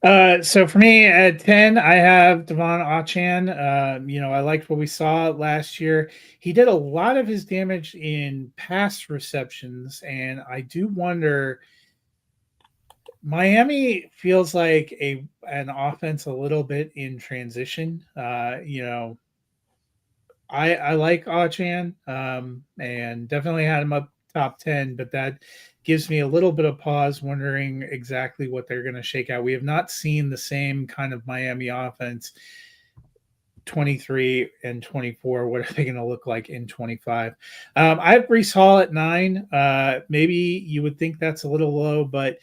So for me at 10, I have Devon Achane. I liked what we saw last year. He did a lot of his damage in pass receptions, and I do wonder. Miami feels like an offense a little bit in transition. I like Achane, and definitely had him up top 10, but that gives me a little bit of pause, wondering exactly what they're going to shake out. We have not seen the same kind of Miami offense 23 and 24. What are they going to look like in 25? I have Breece Hall at 9. Maybe you would think that's a little low, but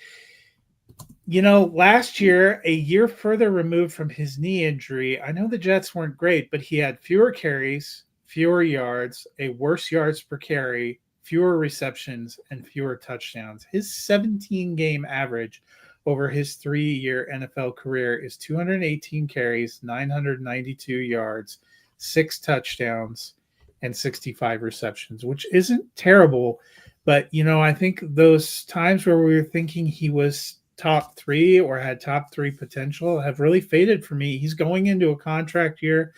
last year, a year further removed from his knee injury, I know the Jets weren't great, but he had fewer carries, fewer yards, a worse yards per carry, fewer receptions, and fewer touchdowns. His 17-game average over his 3-year NFL career is 218 carries, 992 yards, 6 touchdowns, and 65 receptions, which isn't terrible. But, I think those times where we were thinking he was top 3 or had top 3 potential have really faded for me. He's going into a contract year.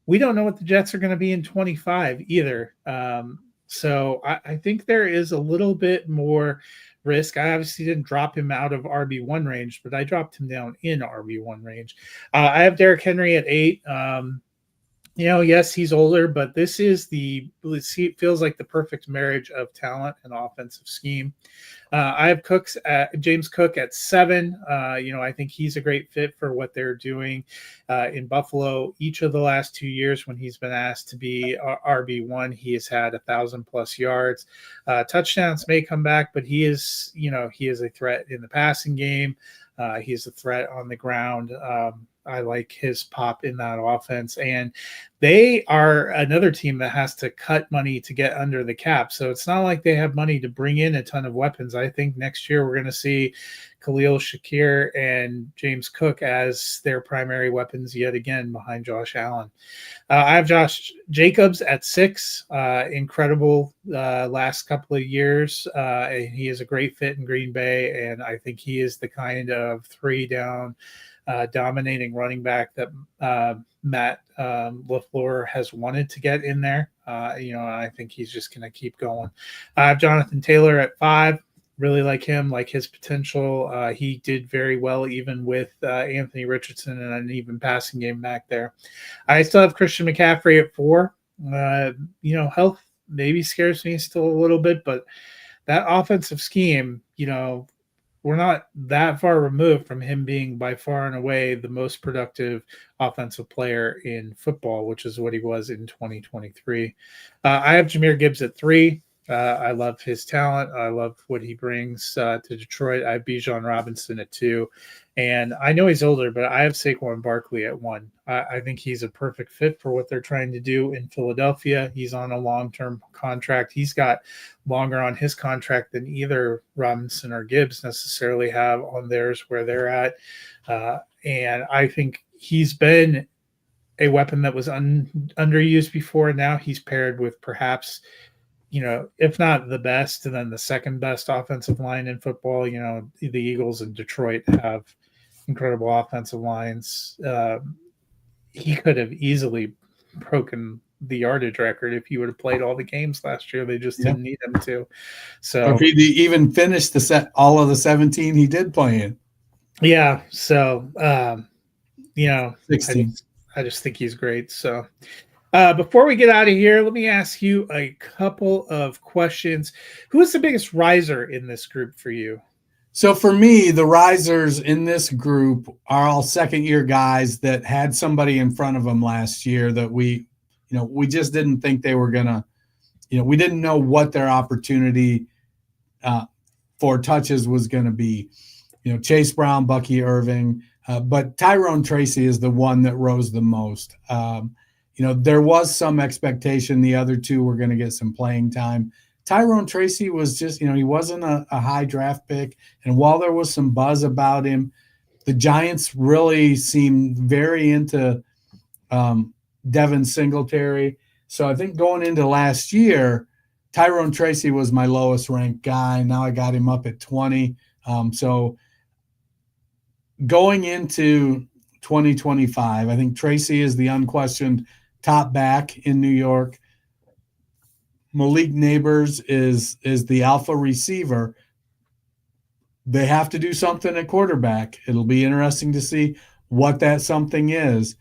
We don't know what the Jets are going to be in 25 either. So I think there is a little bit more risk. I obviously didn't drop him out of RB1 range, but I dropped him down in RB1 range. I have Derrick Henry at 8. Yes, he's older, but this is it feels like the perfect marriage of talent and offensive scheme. I have James Cook at 7. I think he's a great fit for what they're doing in Buffalo. Each of the last 2 years when he's been asked to be RB1, he has had 1,000+ yards. Touchdowns may come back, but he is a threat in the passing game. He is a threat on the ground. I like his pop in that offense. And they are another team that has to cut money to get under the cap. So it's not like they have money to bring in a ton of weapons. I think next year we're going to see Khalil Shakir and James Cook as their primary weapons yet again behind Josh Allen. I have Josh Jacobs at 6. Incredible last couple of years. And he is a great fit in Green Bay, and I think he is the kind of 3-down dominating running back that Matt LaFleur has wanted to get in there. I think he's just going to keep going. I have Jonathan Taylor at 5. Really like him, like his potential. He did very well even with Anthony Richardson and an even passing game back there. I still have Christian McCaffrey at 4. Health maybe scares me still a little bit, but that offensive scheme, we're not that far removed from him being by far and away the most productive offensive player in football, which is what he was in 2023. I have Jahmyr Gibbs at 3. I love his talent. I love what he brings to Detroit. I have Bijan Robinson at 2. And I know he's older, but I have Saquon Barkley at 1. I think he's a perfect fit for what they're trying to do in Philadelphia. He's on a long-term contract. He's got longer on his contract than either Robinson or Gibbs necessarily have on theirs where they're at. And I think he's been a weapon that was underused before. And now he's paired with perhaps – if not the best, and then the second best offensive line in football. The Eagles and Detroit have incredible offensive lines. He could have easily broken the yardage record if he would have played all the games last year. They just didn't need him to. So if he even finished all of the 17 he did play in. Yeah. So, 16. I just think he's great. So, before we get out of here, let me ask you a couple of questions. Who is the biggest riser in this group for you? So for me, the risers in this group are all second-year guys that had somebody in front of them last year that we just didn't think they were going to, we didn't know what their opportunity for touches was going to be. Chase Brown, Bucky Irving, but Tyrone Tracy is the one that rose the most. There was some expectation the other two were going to get some playing time. Tyrone Tracy was just, he wasn't a high draft pick. And while there was some buzz about him, the Giants really seemed very into Devin Singletary. So I think going into last year, Tyrone Tracy was my lowest ranked guy. Now I got him up at 20. So going into 2025, I think Tracy is the unquestioned top back in New York. Malik Neighbors is the alpha receiver. They have to do something at quarterback. It'll be interesting to see what that something is.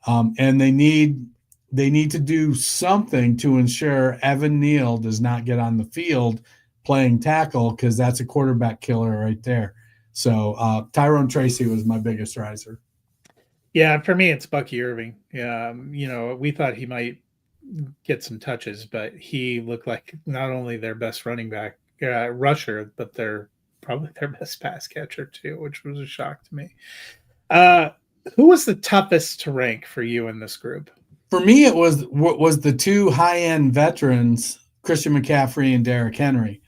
And they need to do something to ensure Evan Neal does not get on the field playing tackle, because that's a quarterback killer right there. So Tyrone Tracy was my biggest riser. Yeah, for me, it's Bucky Irving. We thought he might get some touches, but he looked like not only their best running back rusher, but they're probably their best pass catcher too, which was a shock to me. Who was the toughest to rank for you in this group? For me, it was the two high-end veterans, Christian McCaffrey and Derrick Henry.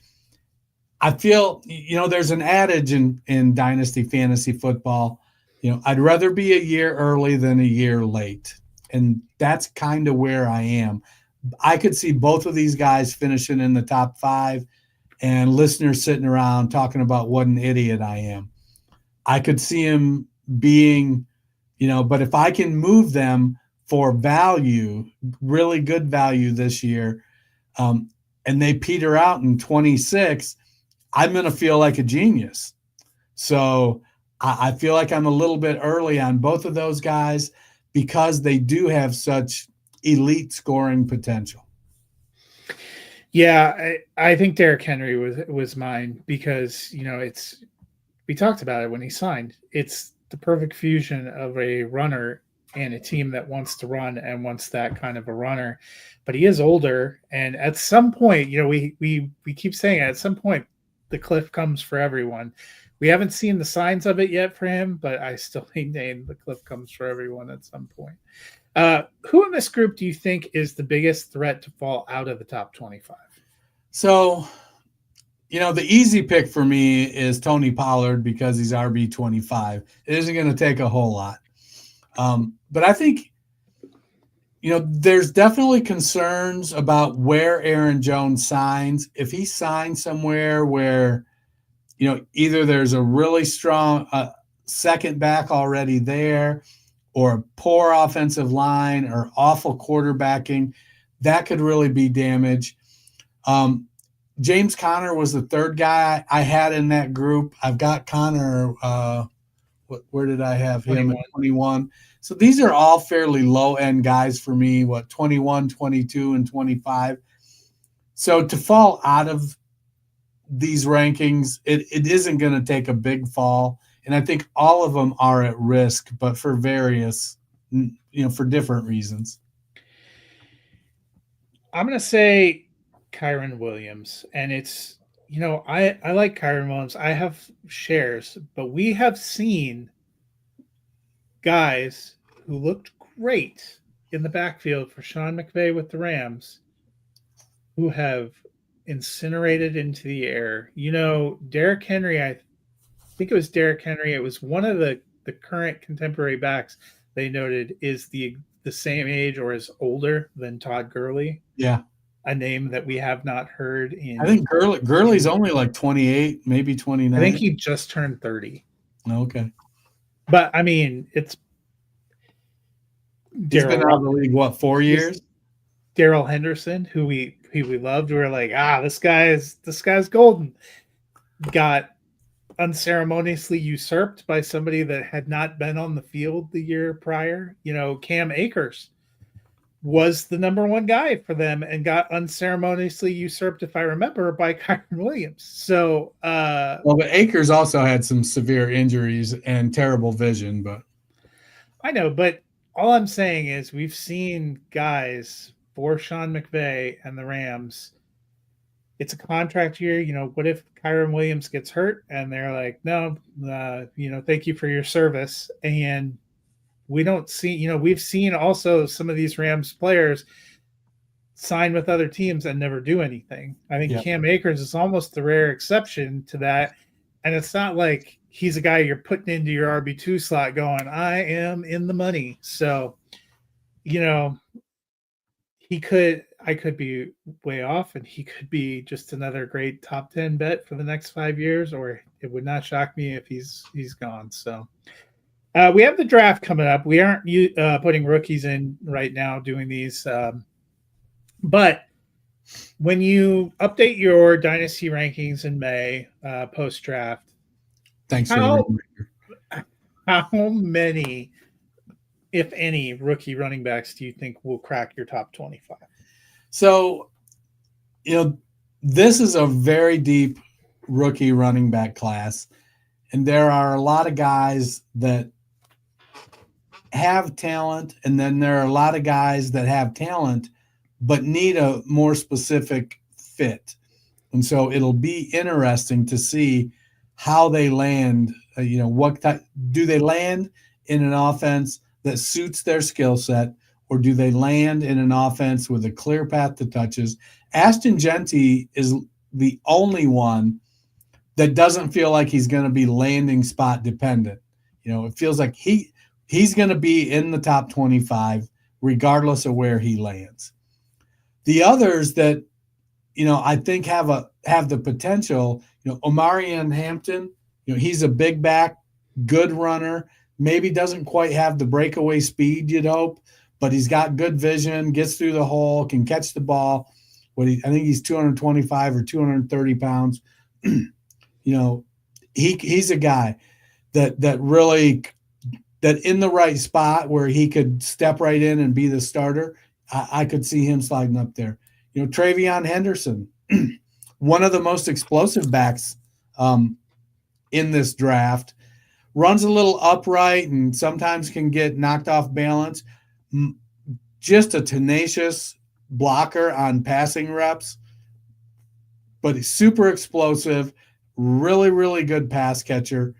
I feel, there's an adage in Dynasty fantasy football, I'd rather be a year early than a year late. And that's kind of where I am. I could see both of these guys finishing in the top 5 and listeners sitting around talking about what an idiot I am. I could see him being, but if I can move them for value, really good value this year, and they peter out in 26, I'm going to feel like a genius. So I feel like I'm a little bit early on both of those guys because they do have such elite scoring potential. Yeah, I think Derrick Henry was mine because, we talked about it when he signed. It's the perfect fusion of a runner and a team that wants to run and wants that kind of a runner. But he is older, and at some point, we keep saying it, at some point the cliff comes for everyone. We haven't seen the signs of it yet for him, but I still maintain the cliff comes for everyone at some point. Who in this group do you think is the biggest threat to fall out of the top 25? So, the easy pick for me is Tony Pollard because he's RB25. It isn't going to take a whole lot. But I think, there's definitely concerns about where Aaron Jones signs. If he signs somewhere where, either there's a really strong second back already there or a poor offensive line or awful quarterbacking, that could really be damage. James Conner was the third guy I had in that group. I've got Conner. Where did I have him? 21. At 21. So these are all fairly low-end guys for me, 21, 22, and 25. So to fall out of these rankings, it isn't going to take a big fall. And I think all of them are at risk, but for various, for different reasons. I'm going to say Kyron Williams. And it's, I like Kyron Williams. I have shares, but we have seen guys who looked great in the backfield for Sean McVay with the Rams who have incinerated into the air. Derrick Henry, I think it was Derrick Henry. It was one of the current contemporary backs they noted is the same age or is older than Todd Gurley. Yeah. A name that we have not heard in. I think Gurley's only like 28, maybe 29. I think he just turned 30. Okay. But I mean, it's He's been out of the league, 4 years? Darrell Henderson, who we loved. We were like, this guy's golden. Got unceremoniously usurped by somebody that had not been on the field the year prior. Cam Akers was the number one guy for them and got unceremoniously usurped, if I remember, by Kyron Williams. So, but Akers also had some severe injuries and terrible vision. But I know, but all I'm saying is we've seen guys for Sean McVay and the Rams. It's a contract year. What if Kyron Williams gets hurt and they're like, no, thank you for your service. And we don't see, we've seen also some of these Rams players sign with other teams and never do anything. I think Cam Akers is almost the rare exception to that. And it's not like he's a guy you're putting into your RB2 slot going, I am in the money. So, I could be way off and he could be just another great top 10 bet for the next 5 years, or it would not shock me if he's gone. So we have the draft coming up. We aren't putting rookies in right now doing these. But when you update your dynasty rankings in May, post-draft, thanks how many, if any, rookie running backs do you think will crack your top 25? So, this is a very deep rookie running back class. And there are a lot of guys that have talent. And then there are a lot of guys that have talent, but need a more specific fit. And so it'll be interesting to see how they land. What type, do they land in an offense that suits their skill set, or do they land in an offense with a clear path to touches? Ashton Genty is the only one that doesn't feel like he's going to be landing spot dependent. It feels like he's going to be in the top 25 regardless of where he lands. The others that, I think have the potential, Omarion Hampton, he's a big back, good runner, maybe doesn't quite have the breakaway speed you'd hope, but he's got good vision, gets through the hole, can catch the ball. I think he's 225 or 230 pounds. He's a guy that really, that in the right spot where he could step right in and be the starter, I could see him sliding up there. Travion Henderson, one of the most explosive backs in this draft, runs a little upright and sometimes can get knocked off balance. Just a tenacious blocker on passing reps, but he's super explosive, really, really good pass catcher.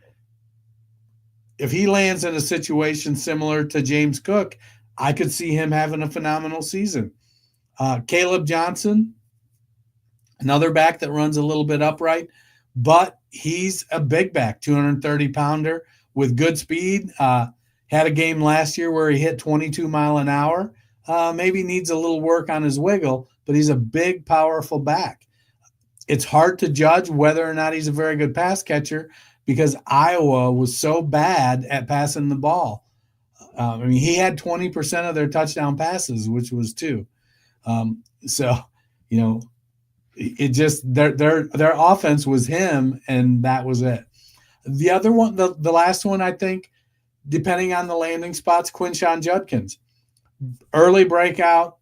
If he lands in a situation similar to James Cook, I could see him having a phenomenal season. Caleb Johnson, another back that runs a little bit upright, but he's a big back, 230-pounder with good speed. Had a game last year where he hit 22 mile an hour. Maybe needs a little work on his wiggle, but he's a big, powerful back. It's hard to judge whether or not he's a very good pass catcher because Iowa was so bad at passing the ball. I mean, he had 20% of their touchdown passes, which was 2. So, you know, it just their offense was him, and that was it. The other one, the last one, I think, depending on the landing spots, Quinshon Judkins. Early breakout,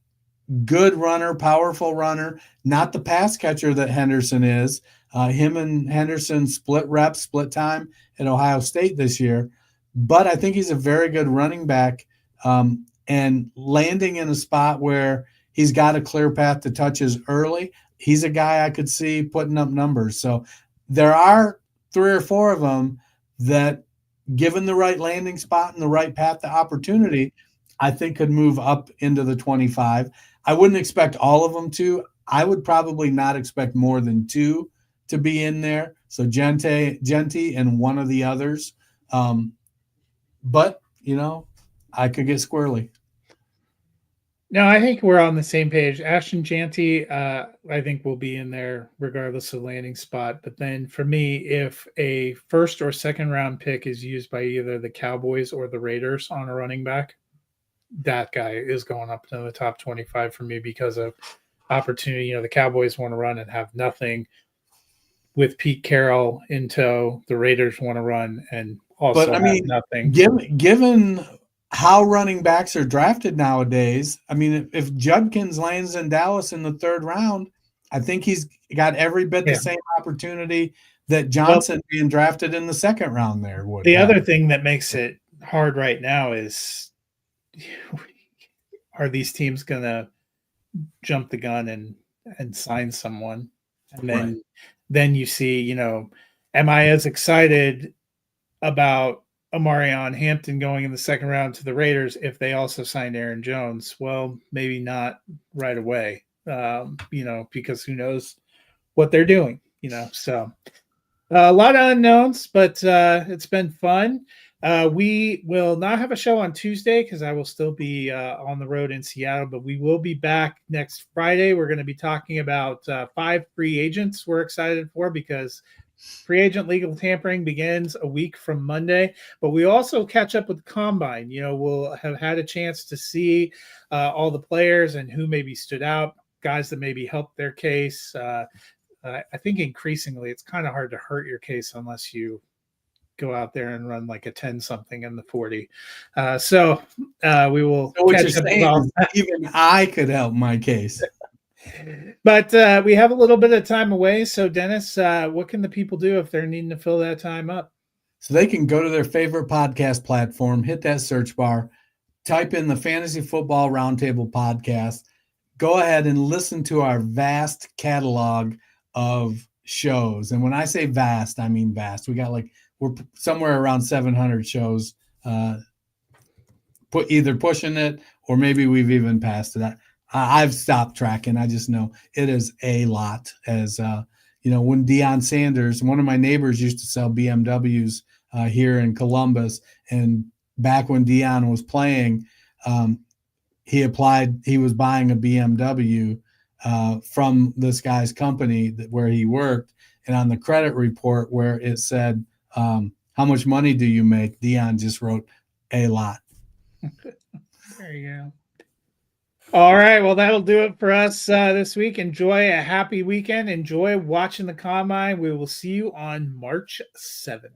good runner, powerful runner, not the pass catcher that Henderson is. Him and Henderson split reps, split time at Ohio State this year. But I think he's a very good running back, and landing in a spot where he's got a clear path to touches early. He's a guy I could see putting up numbers. So there are 3 or 4 of them that, given the right landing spot and the right path to opportunity, I think could move up into the 25. I wouldn't expect all of them to. I would probably not expect more than 2 to be in there. So Genty and one of the others. But, you know, I could get squirrely. No, I think we're on the same page. Ashton Jeanty, I think will be in there regardless of landing spot. But then for me, if a first or second round pick is used by either the Cowboys or the Raiders on a running back, that guy is going up to the top 25 for me because of opportunity. You know, the Cowboys want to run and have nothing with Pete Carroll in tow. The Raiders want to run and also have nothing. Given how running backs are drafted nowadays, I mean, if Judkins lands in Dallas in the 3rd round, I think he's got every bit the same opportunity that Johnson being drafted in the 2nd round there would. The other thing that makes it hard right now is, are these teams going to jump the gun and sign someone? And then you see, you know, am I as excited about Amarion Hampton going in the 2nd round to the Raiders if they also signed Aaron Jones? Well, maybe not right away, you know, because who knows what they're doing, you know. So a lot of unknowns, but it's been fun. We will not have a show on Tuesday because I will still be on the road in Seattle, but we will be back next Friday. We're going to be talking about 5 free agents we're excited for because free agent legal tampering begins a week from Monday, but we also catch up with the Combine. You know, we'll have had a chance to see all the players and who maybe stood out, guys that maybe helped their case. I think increasingly it's kind of hard to hurt your case unless you go out there and run like a 10-something in the 40. So we will catch up with all that. Even I could help my case. But we have a little bit of time away. So, Dennis, what can the people do if they're needing to fill that time up? So they can go to their favorite podcast platform, hit that search bar, type in the Fantasy Football Roundtable podcast, go ahead and listen to our vast catalog of shows. And when I say vast, I mean vast. We're somewhere around 700 shows, either pushing it or maybe we've even passed it. I've stopped tracking. I just know it is a lot. As you know, when Deion Sanders, one of my neighbors, used to sell BMWs here in Columbus, and back when Deion was playing, he was buying a BMW from this guy's company where he worked, and on the credit report where it said, how much money do you make? Deion just wrote a lot. There you go. All right. Well, that'll do it for us this week. Enjoy a happy weekend. Enjoy watching the Combine. We will see you on March 7th.